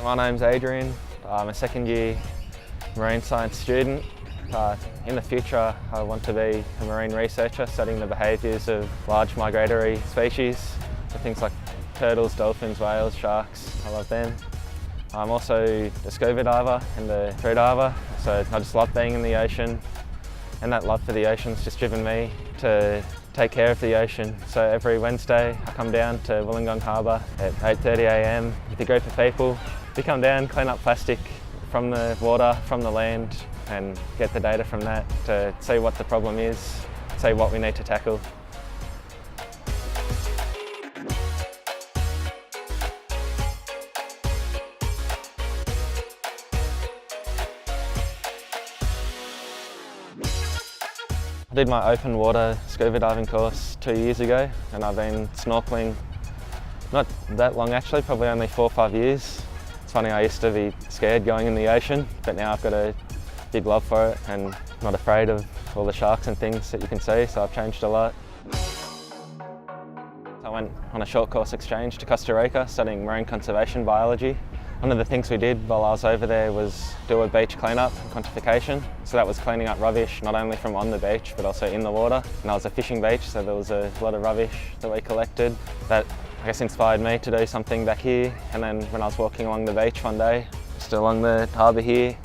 My name's Adrian. I'm a second year marine science student. In the future I want to be a marine researcher studying the behaviours of large migratory species, so things like turtles, dolphins, whales, sharks. I love them. I'm also a scuba diver and a free diver, so I just love being in the ocean, and that love for the ocean's just driven me to take care of the ocean. So every Wednesday I come down to EnviroGong harbour at 8:30 a.m. with a group of people. We come down, clean up plastic from the water, from the land, and get the data from that to see what the problem is, see what we need to tackle. I did my open water scuba diving course 2 years ago, and I've been snorkeling not that long actually, probably only 4 or 5 years. It's funny, I used to be scared going in the ocean, but now I've got a big love for it and not afraid of all the sharks and things that you can see, so I've changed a lot. I went on a short course exchange to Costa Rica studying marine conservation biology. One of the things we did while I was over there was do a beach cleanup and quantification. So that was cleaning up rubbish, not only from on the beach, but also in the water. And that was a fishing beach, so there was a lot of rubbish that we collected. That, I guess, inspired me to do something back here. And then when I was walking along the beach one day, just along the harbour here,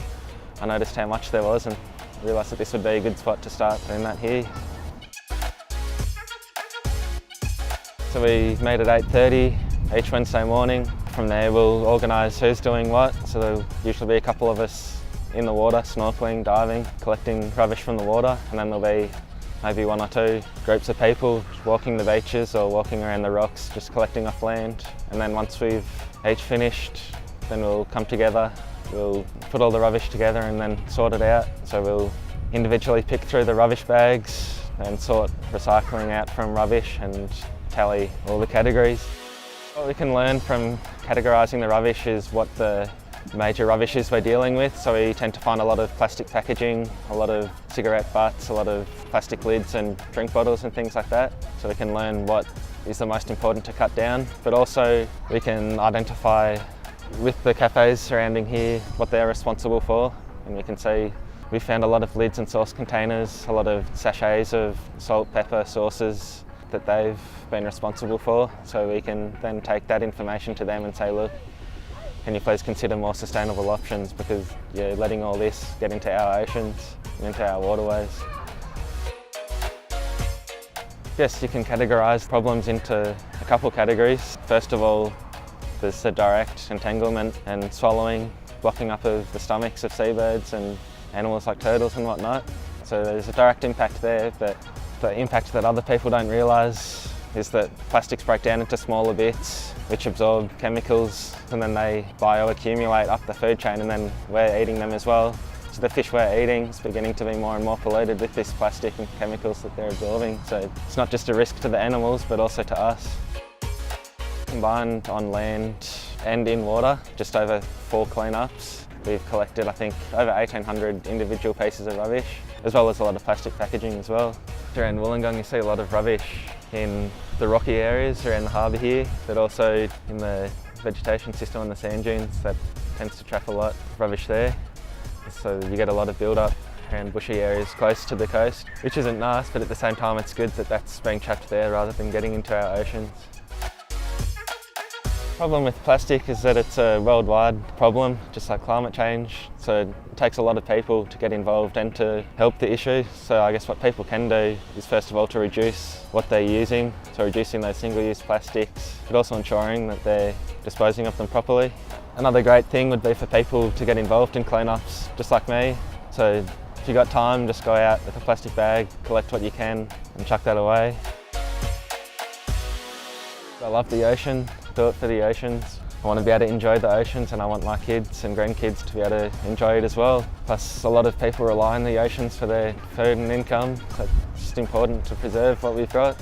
I noticed how much there was and realised that this would be a good spot to start doing that here. So we meet at 8:30 each Wednesday morning. From there we'll organise who's doing what, so there'll usually be a couple of us in the water, snorkeling, diving, collecting rubbish from the water, and then there'll be maybe 1 or 2 groups of people walking the beaches or walking around the rocks, just collecting off land. And then once we've each finished, then we'll come together, we'll put all the rubbish together and then sort it out. So we'll individually pick through the rubbish bags and sort recycling out from rubbish and tally all the categories. What we can learn from categorising the rubbish is what the major rubbish is we're dealing with. So we tend to find a lot of plastic packaging, a lot of cigarette butts, a lot of plastic lids and drink bottles and things like that. So we can learn what is the most important to cut down, but also we can identify with the cafes surrounding here what they're responsible for. And we can see we found a lot of lids and sauce containers, a lot of sachets of salt, pepper, sauces that they've been responsible for. So we can then take that information to them and say, look, can you please consider more sustainable options, because you're letting all this get into our oceans and into our waterways. Yes, you can categorise problems into a couple categories. First of all, there's the direct entanglement and swallowing, blocking up of the stomachs of seabirds and animals like turtles and whatnot. So there's a direct impact there, but the impact that other people don't realise is that plastics break down into smaller bits which absorb chemicals, and then they bioaccumulate up the food chain, and then we're eating them as well. So the fish we're eating is beginning to be more and more polluted with this plastic and chemicals that they're absorbing. So it's not just a risk to the animals but also to us. Combined on land and in water, just over 4 cleanups. We've collected, I think, over 1,800 individual pieces of rubbish, as well as a lot of plastic packaging as well. Around Wollongong you see a lot of rubbish in the rocky areas around the harbour here, but also in the vegetation system on the sand dunes. That tends to trap a lot of rubbish there. So you get a lot of build-up around bushy areas close to the coast, which isn't nice, but at the same time it's good that that's being trapped there rather than getting into our oceans. The problem with plastic is that it's a worldwide problem, just like climate change. So it takes a lot of people to get involved and to help the issue. So I guess what people can do is first of all to reduce what they're using, so reducing those single-use plastics, but also ensuring that they're disposing of them properly. Another great thing would be for people to get involved in cleanups, just like me. So if you've got time, just go out with a plastic bag, collect what you can and chuck that away. I love the ocean, do it for the oceans. I want to be able to enjoy the oceans, and I want my kids and grandkids to be able to enjoy it as well. Plus a lot of people rely on the oceans for their food and income, so it's just important to preserve what we've got.